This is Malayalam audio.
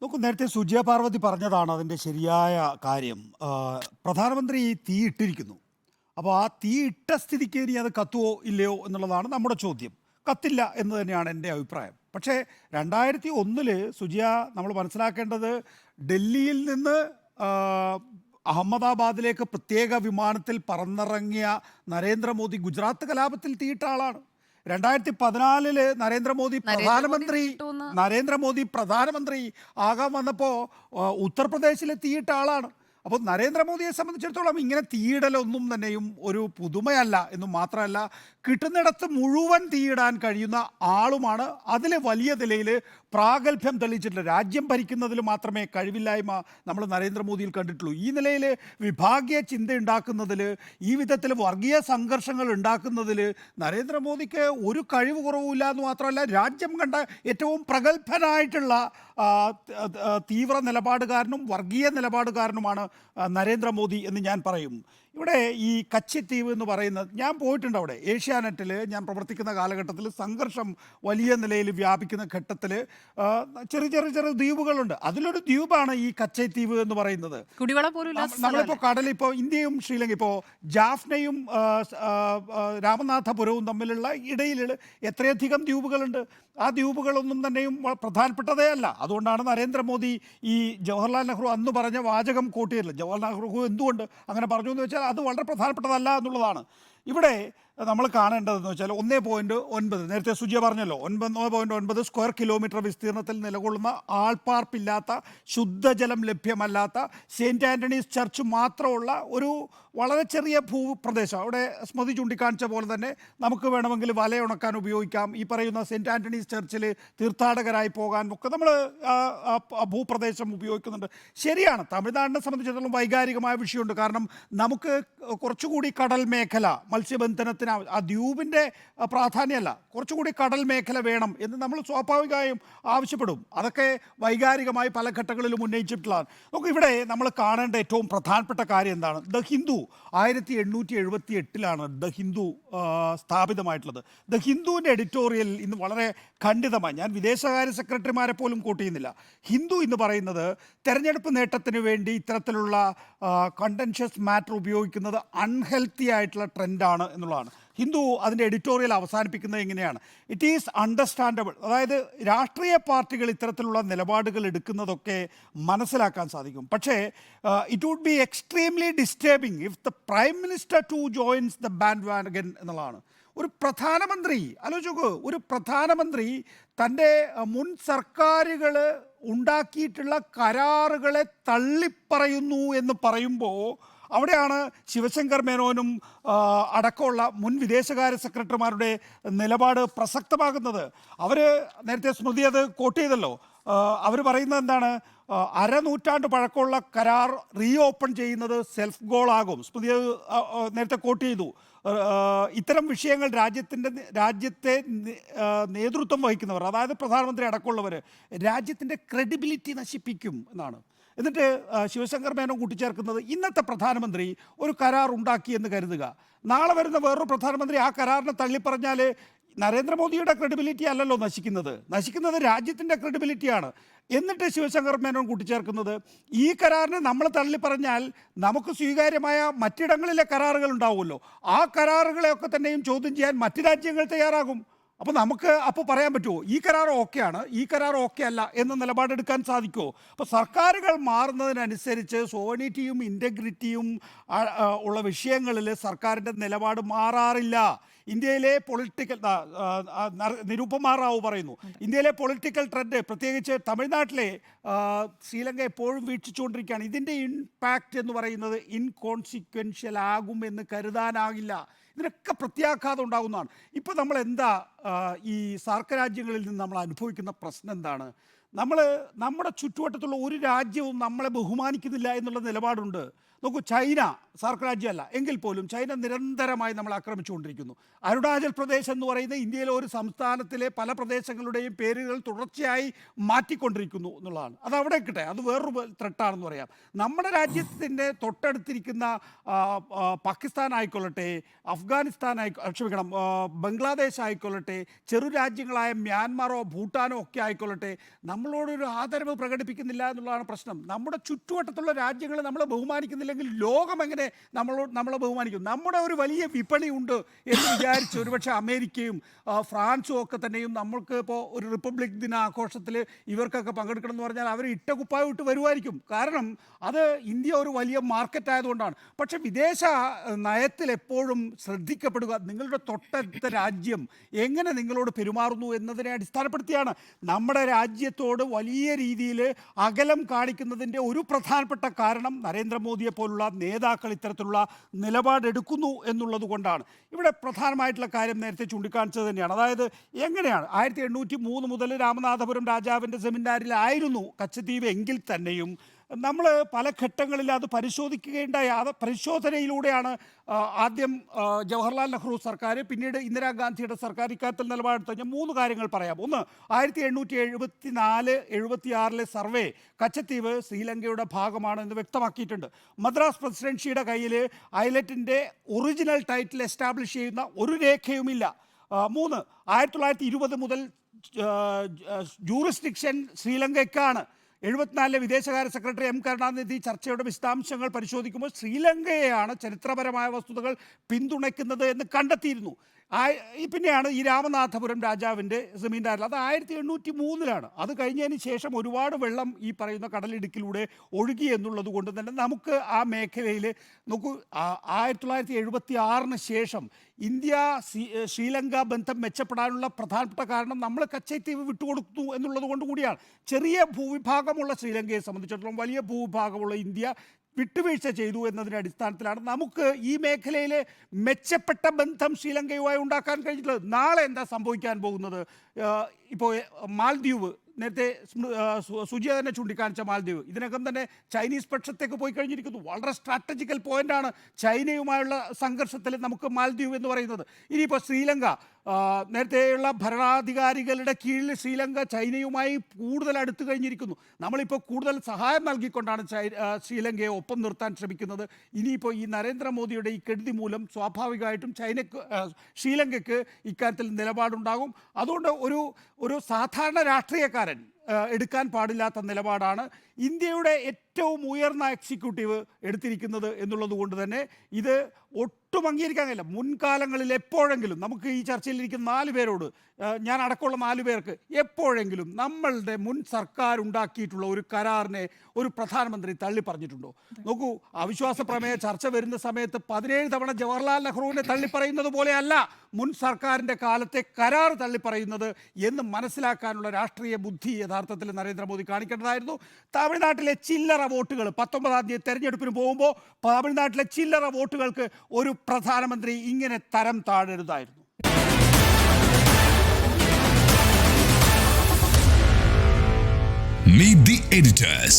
നോക്കൂ, നേരത്തെ സുജയ പാർവതി പറഞ്ഞതാണ് അതിൻ്റെ ശരിയായ കാര്യം. പ്രധാനമന്ത്രി തീ ഇട്ടിരിക്കുന്നു. അപ്പോൾ ആ തീ ഇട്ട സ്ഥിതിക്ക് ഇനി അത് കത്തുവോ ഇല്ലയോ എന്നുള്ളതാണ് നമ്മുടെ ചോദ്യം. കത്തില്ല എന്ന് തന്നെയാണ് എൻ്റെ അഭിപ്രായം. പക്ഷേ 2001 സുജയ, നമ്മൾ മനസ്സിലാക്കേണ്ടത്, ഡൽഹിയിൽ നിന്ന് ആ, അഹമ്മദാബാദിലേക്ക് പ്രത്യേക വിമാനത്തിൽ പറന്നിറങ്ങിയ നരേന്ദ്രമോദി ഗുജറാത്ത് കലാപത്തിൽ തീയിട്ട ആളാണ്. 2014 നരേന്ദ്രമോദി പ്രധാനമന്ത്രി ആകാൻ വന്നപ്പോൾ ഉത്തർപ്രദേശിൽ തീയിട്ട ആളാണ്. അപ്പോൾ നരേന്ദ്രമോദിയെ സംബന്ധിച്ചിടത്തോളം ഇങ്ങനെ തീയിടലൊന്നും തന്നെയും ഒരു പുതുമയല്ല എന്നും മാത്രമല്ല, കിട്ടുന്നിടത്ത് മുഴുവൻ തീയിടാൻ കഴിയുന്ന ആളുമാണ്. അതിൽ വലിയ നിലയിൽ പ്രാഗൽഭ്യം തെളിയിച്ചിട്ടില്ല. രാജ്യം ഭരിക്കുന്നതിൽ മാത്രമേ കഴിവില്ലായ്മ നമ്മൾ നരേന്ദ്രമോദിയിൽ കണ്ടിട്ടുള്ളൂ. ഈ നിലയിൽ വിഭാഗീയ ചിന്ത ഉണ്ടാക്കുന്നതിൽ, ഈ വിധത്തിൽ വർഗീയ സംഘർഷങ്ങൾ ഉണ്ടാക്കുന്നതിൽ നരേന്ദ്രമോദിക്ക് ഒരു കഴിവ് കുറവുമില്ല എന്ന് മാത്രമല്ല, രാജ്യം കണ്ട ഏറ്റവും പ്രഗത്ഭനായിട്ടുള്ള തീവ്ര നിലപാടുകാരനും വർഗീയ നിലപാടുകാരനുമാണ് നരേന്ദ്രമോദി എന്ന് ഞാൻ പറയും. ഇവിടെ ഈ കച്ചിത്തീവ് എന്ന് പറയുന്നത്, ഞാൻ പോയിട്ടുണ്ട് അവിടെ. ഏഷ്യാനെറ്റിൽ ഞാൻ പ്രവർത്തിക്കുന്ന കാലഘട്ടത്തിൽ സംഘർഷം വലിയ നിലയിൽ വ്യാപിക്കുന്ന ഘട്ടത്തിൽ ചെറിയ ചെറിയ ചെറിയ ദ്വീപുകളുണ്ട്. അതിലൊരു ദ്വീപാണ് ഈ കച്ചൈത്തീവ് എന്ന് പറയുന്നത്. നമ്മളിപ്പോൾ കടലിൽ, ഇപ്പോൾ ഇന്ത്യയും ശ്രീലങ്ക, ഇപ്പോൾ ജാഫ്നയും രാമനാഥപുരവും തമ്മിലുള്ള ഇടയിൽ എത്രയധികം ദ്വീപുകളുണ്ട്. ആ ദ്വീപുകളൊന്നും തന്നെയും പ്രധാനപ്പെട്ടതേ അല്ല. അതുകൊണ്ടാണ് നരേന്ദ്രമോദി ഈ ജവഹർലാൽ നെഹ്റു അന്ന് പറഞ്ഞ വാചകം കോട്ടിയില്ല. ജവഹർലാൽ നെഹ്റു എന്തുകൊണ്ട് അങ്ങനെ പറഞ്ഞു എന്ന് വെച്ചാൽ അത് വളരെ പ്രധാനപ്പെട്ടതല്ല എന്നുള്ളതാണ്. ഇവിടെ നമ്മൾ കാണേണ്ടതെന്ന് വെച്ചാൽ 1.9, നേരത്തെ സുജിയ പറഞ്ഞല്ലോ, 1.9 സ്ക്വയർ കിലോമീറ്റർ വിസ്തീർണത്തിൽ നിലകൊള്ളുന്ന, ആൾപ്പാർപ്പില്ലാത്ത, ശുദ്ധജലം ലഭ്യമല്ലാത്ത, സെയിൻറ്റ് ആൻ്റണീസ് ചർച്ച് മാത്രമുള്ള ഒരു വളരെ ചെറിയ ഭൂപ്രദേശം. അവിടെ സ്മൃതി ചൂണ്ടിക്കാണിച്ച പോലെ തന്നെ നമുക്ക് വേണമെങ്കിൽ വലയുണക്കാൻ ഉപയോഗിക്കാം. ഈ പറയുന്ന സെയിൻറ്റ് ആൻ്റണീസ് ചർച്ചിൽ തീർത്ഥാടകരായി പോകാൻ ഒക്കെ നമ്മൾ ഭൂപ്രദേശം ഉപയോഗിക്കുന്നുണ്ട്. ശരിയാണ്, തമിഴ്നാടിനെ സംബന്ധിച്ചിടത്തോളം വൈകാരികമായ വിഷയമുണ്ട്. കാരണം നമുക്ക് കുറച്ചുകൂടി കടൽ മേഖല, മത്സ്യബന്ധനത്തിന് ആ ദ്വീപിൻ്റെ പ്രാധാന്യമല്ല, കുറച്ചുകൂടി കടൽ മേഖല വേണം എന്ന് നമ്മൾ സ്വാഭാവികമായും ആവശ്യപ്പെടും. അതൊക്കെ വൈകാരികമായി പല ഘട്ടങ്ങളിലും ഉന്നയിച്ചിട്ടുള്ളതാണ്. നമുക്ക് ഇവിടെ നമ്മൾ കാണേണ്ട ഏറ്റവും പ്രധാനപ്പെട്ട കാര്യം എന്താണ്? ദ ഹിന്ദു 1878 ദ ഹിന്ദു സ്ഥാപിതമായിട്ടുള്ളത്. ദ ഹിന്ദുവിൻ്റെ എഡിറ്റോറിയൽ ഇന്ന് വളരെ ഖണ്ഡിതമായി, ഞാൻ വിദേശകാര്യ സെക്രട്ടറിമാരെ പോലും കൂട്ട് ചെയ്യുന്നില്ല, ഹിന്ദു എന്ന് പറയുന്നത് തെരഞ്ഞെടുപ്പ് നേട്ടത്തിന് വേണ്ടി ഇത്തരത്തിലുള്ള കണ്ടൻഷ്യസ് മാറ്റർ ഉപയോഗിക്കുന്നത് അൺഹെൽത്തി ആയിട്ടുള്ള ട്രെൻഡാണ് എന്നുള്ളതാണ്. ഹിന്ദു അതിൻ്റെ എഡിറ്റോറിയൽ അവസാനിപ്പിക്കുന്നത് എങ്ങനെയാണ്? It is understandable. അതായത് രാഷ്ട്രീയ പാർട്ടികൾ ഇത്തരത്തിലുള്ള നിലപാടുകൾ എടുക്കുന്നതൊക്കെ മനസ്സിലാക്കാൻ സാധിക്കും. പക്ഷേ it would be extremely disturbing if the prime minister too joins the bandwagon എന്നുള്ളതാണ്. ഒരു പ്രധാനമന്ത്രി, ആലോചിക്കൂ, ഒരു പ്രധാനമന്ത്രി തൻ്റെ മുൻ സർക്കാരുകൾ ഉണ്ടാക്കിയിട്ടുള്ള കരാറുകളെ തള്ളിപ്പറയുന്നു എന്ന് പറയുമ്പോൾ അവിടെയാണ് ശിവശങ്കർ മേനോനും അടക്കമുള്ള മുൻ വിദേശകാര്യ സെക്രട്ടറിമാരുടെ നിലപാട് പ്രസക്തമാകുന്നത്. അവർ നേരത്തെ സ്മൃതി അത് കോട്ട് ചെയ്തല്ലോ. അവർ പറയുന്നത് എന്താണ്? അരനൂറ്റാണ്ട് പഴക്കമുള്ള കരാർ റീ ഓപ്പൺ ചെയ്യുന്നത് സെൽഫ് ഗോളാകും. സ്മൃതി നേരത്തെ കോട്ട് ചെയ്തു. ഇത്തരം വിഷയങ്ങൾ രാജ്യത്തെ നേതൃത്വം വഹിക്കുന്നവർ, അതായത് പ്രധാനമന്ത്രി അടക്കമുള്ളവർ, രാജ്യത്തിൻ്റെ ക്രെഡിബിലിറ്റി നശിപ്പിക്കും എന്നാണ്. എന്നിട്ട് ശിവശങ്കർ മേനോൻ കൂട്ടിച്ചേർക്കുന്നത്, ഇന്നത്തെ പ്രധാനമന്ത്രി ഒരു കരാർ ഉണ്ടാക്കി എന്ന് കരുതുക, നാളെ വരുന്ന വേറൊരു പ്രധാനമന്ത്രി ആ കരാറിനെ തള്ളിപ്പറഞ്ഞാൽ നരേന്ദ്രമോദിയുടെ ക്രെഡിബിലിറ്റി അല്ലല്ലോ നശിക്കുന്നത് രാജ്യത്തിൻ്റെ ക്രെഡിബിലിറ്റിയാണ്. എന്നിട്ട് ശിവശങ്കർ മേനോൻ കൂട്ടിച്ചേർക്കുന്നത്, ഈ കരാറിനെ നമ്മൾ തള്ളിപ്പറഞ്ഞാൽ നമുക്ക് സ്വീകാര്യമായ മറ്റിടങ്ങളിലെ കരാറുകൾ ഉണ്ടാവുമല്ലോ, ആ കരാറുകളെയൊക്കെ തന്നെയും ചോദ്യം ചെയ്യാൻ മറ്റ് രാജ്യങ്ങൾ തയ്യാറാകും. അപ്പോൾ നമുക്ക് അപ്പോൾ പറയാൻ പറ്റുമോ ഈ കരാർ ഓക്കെയാണ്, ഈ കരാർ ഓക്കെ അല്ല എന്ന നിലപാടെടുക്കാൻ സാധിക്കുമോ? അപ്പോൾ സർക്കാരുകൾ മാറുന്നതിനനുസരിച്ച് സോവനിറ്റിയും ഇൻറ്റഗ്രിറ്റിയും ഉള്ള വിഷയങ്ങളിൽ സർക്കാരിൻ്റെ നിലപാട് മാറാറില്ല. ഇന്ത്യയിലെ പൊളിറ്റിക്കൽ, നിരുപമ റാവു പറയുന്നു, ഇന്ത്യയിലെ പൊളിറ്റിക്കൽ ട്രെൻഡ്, പ്രത്യേകിച്ച് തമിഴ്നാട്ടിലെ ശ്രീലങ്ക എപ്പോഴും വീക്ഷിച്ചുകൊണ്ടിരിക്കുകയാണ്. ഇതിൻ്റെ ഇമ്പാക്റ്റ് എന്ന് പറയുന്നത് ഇൻകോൺസിക്വൻഷ്യൽ ആകും എന്ന് കരുതാനാകില്ല. ഇതിനൊക്കെ പ്രത്യാഘാതം ഉണ്ടാകുന്നതാണ്. ഇപ്പോൾ നമ്മൾ എന്താ ഈ സാർക്ക് രാജ്യങ്ങളിൽ നിന്ന് നമ്മൾ അനുഭവിക്കുന്ന പ്രശ്നം എന്താണ്? നമ്മുടെ ചുറ്റുവട്ടത്തുള്ള ഒരു രാജ്യവും നമ്മളെ ബഹുമാനിക്കുന്നില്ല എന്നുള്ള നിലപാടുണ്ട്. നോക്കൂ, ചൈന സാർക്ക് രാജ്യമല്ല എങ്കിൽ പോലും ചൈന നിരന്തരമായി നമ്മൾ ആക്രമിച്ചുകൊണ്ടിരിക്കുന്നു. അരുണാചൽ പ്രദേശ് എന്ന് പറയുന്ന ഇന്ത്യയിലെ ഒരു സംസ്ഥാനത്തിലെ പല പ്രദേശങ്ങളുടെയും പേരുകൾ തുടർച്ചയായി മാറ്റിക്കൊണ്ടിരിക്കുന്നു എന്നുള്ളതാണ്. അത് അവിടെ നിൽക്കട്ടെ, അത് വേറൊരു ത്രെട്ടാണെന്ന് പറയാം. നമ്മുടെ രാജ്യത്തിൻ്റെ തൊട്ടടുത്തിരിക്കുന്ന പാകിസ്ഥാൻ ആയിക്കൊള്ളട്ടെ, അഫ്ഗാനിസ്ഥാൻ ക്ഷമിക്കണം, ബംഗ്ലാദേശ് ആയിക്കൊള്ളട്ടെ, ചെറു രാജ്യങ്ങളായ മ്യാൻമാറോ ഭൂട്ടാനോ ഒക്കെ ആയിക്കൊള്ളട്ടെ, നമ്മളോടൊരു ആദരവ് പ്രകടിപ്പിക്കുന്നില്ല എന്നുള്ളതാണ് പ്രശ്നം. നമ്മുടെ ചുറ്റുവട്ടത്തുള്ള രാജ്യങ്ങൾ നമ്മളെ ബഹുമാനിക്കുന്നില്ലെങ്കിൽ ലോകം എങ്ങനെ നമ്മളെ ബഹുമാനിക്കും? നമ്മുടെ ഒരു വലിയ വിപണി ഉണ്ട് എന്ന് വിചാരിച്ച് ഒരുപക്ഷെ അമേരിക്കയും ഫ്രാൻസും ഒക്കെ തന്നെയും നമ്മൾക്ക് ഇപ്പോൾ ഒരു റിപ്പബ്ലിക് ദിന ആഘോഷത്തിൽ ഇവർക്കൊക്കെ പങ്കെടുക്കണം എന്ന് പറഞ്ഞാൽ അവർ ഇട്ട കുപ്പായം ഇട്ട് വരുമായിരിക്കും. കാരണം അത് ഇന്ത്യ ഒരു വലിയ മാർക്കറ്റ് ആയതുകൊണ്ടാണ്. പക്ഷേ വിദേശ നയത്തിൽ എപ്പോഴും ശ്രദ്ധിക്കപ്പെടുക നിങ്ങളുടെ തൊട്ടടുത്ത രാജ്യം എങ്ങനെ നിങ്ങളോട് പെരുമാറുന്നു എന്നതിനെ അടിസ്ഥാനപ്പെടുത്തിയാണ്. നമ്മുടെ രാജ്യത്തോട് വലിയ രീതിയിൽ അകലം കാണിക്കുന്നതിൻ്റെ ഒരു പ്രധാനപ്പെട്ട കാരണം നരേന്ദ്രമോദിയെ പോലുള്ള നേതാക്കൾ ഇത്തരത്തിലുള്ള നിലപാടെടുക്കുന്നു എന്നുള്ളത് കൊണ്ടാണ്. ഇവിടെ പ്രധാനമായിട്ടുള്ള കാര്യം നേരത്തെ ചൂണ്ടിക്കാണിച്ചത് തന്നെയാണ്. അതായത് എങ്ങനെയാണ് 1803 മുതൽ രാമനാഥപുരം രാജാവിൻ്റെ സെമിനാരിലായിരുന്നു കച്ചദ്വീപ് എങ്കിൽ തന്നെയും നമ്മൾ പല ഘട്ടങ്ങളിൽ അത് പരിശോധിക്കുകയുണ്ടായി. അത് പരിശോധനയിലൂടെയാണ് ആദ്യം ജവഹർലാൽ നെഹ്റു സർക്കാർ, പിന്നീട് ഇന്ദിരാഗാന്ധിയുടെ സർക്കാർ ഇക്കാര്യത്തിൽ നിലപാടെടുത്ത്. ഞാൻ 3 കാര്യങ്ങൾ പറയാം. ഒന്ന്, 1874-76 സർവേ കച്ചദ്വീപ് ശ്രീലങ്കയുടെ ഭാഗമാണ് എന്ന് വ്യക്തമാക്കിയിട്ടുണ്ട്. മദ്രാസ് പ്രസിഡൻസിയുടെ കയ്യിൽ ഐലറ്റിൻ്റെ ഒറിജിനൽ ടൈറ്റിൽ എസ്റ്റാബ്ലിഷ് ചെയ്യുന്ന ഒരു രേഖയുമില്ല. 3, 1920 മുതൽ ജൂറിസ്ഡിക്ഷൻ ശ്രീലങ്കയ്ക്കാണ്. 74 വിദേശകാര്യ സെക്രട്ടറി എം കരുണാനിധി ചർച്ചയുടെ വിശദാംശങ്ങൾ പരിശോധിക്കുമ്പോൾ ശ്രീലങ്കയെയാണ് ചരിത്രപരമായ വസ്തുതകൾ പിന്തുണയ്ക്കുന്നത് എന്ന് കണ്ടെത്തിയിരുന്നു. പിന്നെയാണ് ഈ രാമനാഥപുരം രാജാവിൻ്റെ സെമീൻഡാറിൽ, അത് 1803 അത് കഴിഞ്ഞതിന് ശേഷം ഒരുപാട് വെള്ളം ഈ പറയുന്ന കടലിടുക്കിലൂടെ ഒഴുകി എന്നുള്ളത് കൊണ്ട് തന്നെ നമുക്ക് ആ മേഖലയിൽ നോക്കൂ, 1976 ശേഷം ഇന്ത്യ ശ്രീലങ്ക ബന്ധം മെച്ചപ്പെടാനുള്ള പ്രധാനപ്പെട്ട കാരണം നമ്മൾ കച്ചദ്വീപ് വിട്ടുകൊടുത്തു എന്നുള്ളത് കൊണ്ട് കൂടിയാണ്. ചെറിയ ഭൂവിഭാഗമുള്ള ശ്രീലങ്കയെ സംബന്ധിച്ചിടത്തോളം വലിയ ഭൂവിഭാഗമുള്ള ഇന്ത്യ വിട്ടുവീഴ്ച ചെയ്തു എന്നതിൻ്റെ അടിസ്ഥാനത്തിലാണ് നമുക്ക് ഈ മേഖലയിലെ മെച്ചപ്പെട്ട ബന്ധം ശ്രീലങ്കയുമായി ഉണ്ടാക്കാൻ കഴിഞ്ഞിട്ടുള്ളത്. നാളെ എന്താ സംഭവിക്കാൻ പോകുന്നത്? ഇപ്പോൾ മാൽദ്വീപ്, നേരത്തെ സുജിയ തന്നെ ചൂണ്ടിക്കാണിച്ച മാൽദ്വീപ് ഇതിനകം തന്നെ ചൈനീസ് പക്ഷത്തേക്ക് പോയി കഴിഞ്ഞിരിക്കുന്നു. വളരെ സ്ട്രാറ്റജിക്കൽ പോയിൻ്റാണ് ചൈനയുമായുള്ള സംഘർഷത്തിൽ നമുക്ക് മാൽദ്വീപ് എന്ന് പറയുന്നത്. ഇനിയിപ്പോൾ ശ്രീലങ്ക, നേരത്തെയുള്ള ഭരണാധികാരികളുടെ കീഴിൽ ശ്രീലങ്ക ചൈനയുമായി കൂടുതൽ അടുത്ത് കഴിഞ്ഞിരിക്കുന്നു. നമ്മളിപ്പോൾ കൂടുതൽ സഹായം നൽകിക്കൊണ്ടാണ് ശ്രീലങ്കയെ ഒപ്പം നിർത്താൻ ശ്രമിക്കുന്നത്. ഇനിയിപ്പോൾ ഈ നരേന്ദ്രമോദിയുടെ ഈ കെടുതി മൂലം സ്വാഭാവികമായിട്ടും ശ്രീലങ്കയ്ക്ക് ഇക്കാര്യത്തിൽ നിലപാടുണ്ടാകും. അതുകൊണ്ട് ഒരു സാധാരണ രാഷ്ട്രീയക്കാരൻ എടുക്കാൻ പാടില്ലാത്ത നിലപാടാണ് ഇന്ത്യയുടെ ഏറ്റവും ഉയർന്ന എക്സിക്യൂട്ടീവ് എടുത്തിരിക്കുന്നത് എന്നുള്ളത് കൊണ്ട് തന്നെ ഇത് ഒട്ടും അംഗീകരിക്കാൻ കഴിയില്ല. മുൻകാലങ്ങളിൽ എപ്പോഴെങ്കിലും നമുക്ക് ഈ ചർച്ചയിലിരിക്കുന്ന 4 പേരോട്, ഞാൻ അടക്കമുള്ള 4 പേർക്ക് എപ്പോഴെങ്കിലും നമ്മളുടെ മുൻ സർക്കാർ ഉണ്ടാക്കിയിട്ടുള്ള ഒരു കരാറിനെ ഒരു പ്രധാനമന്ത്രി തള്ളി പറഞ്ഞിട്ടുണ്ടോ? നോക്കൂ, അവിശ്വാസ പ്രമേയ ചർച്ച വരുന്ന സമയത്ത് 17 തവണ ജവഹർലാൽ നെഹ്റുവിനെ തള്ളിപ്പറയുന്നത് പോലെയല്ല മുൻ സർക്കാരിൻ്റെ കാലത്തെ കരാർ തള്ളിപ്പറയുന്നത് എന്ന് മനസ്സിലാക്കാനുള്ള രാഷ്ട്രീയ ബുദ്ധി യഥാർത്ഥത്തിൽ നരേന്ദ്രമോദി കാണിക്കേണ്ടതായിരുന്നു. തമിഴ്നാട്ടിലെ ചില്ലറ വോട്ടുകൾ 19-ാം തീയതി തെരഞ്ഞെടുപ്പിന് പോകുമ്പോൾ തമിഴ്നാട്ടിലെ ചില്ലറ വോട്ടുകൾക്ക് ഒരു പ്രധാനമന്ത്രി ഇങ്ങനെ തരം താഴരുതായിരുന്നു. Meet the editors.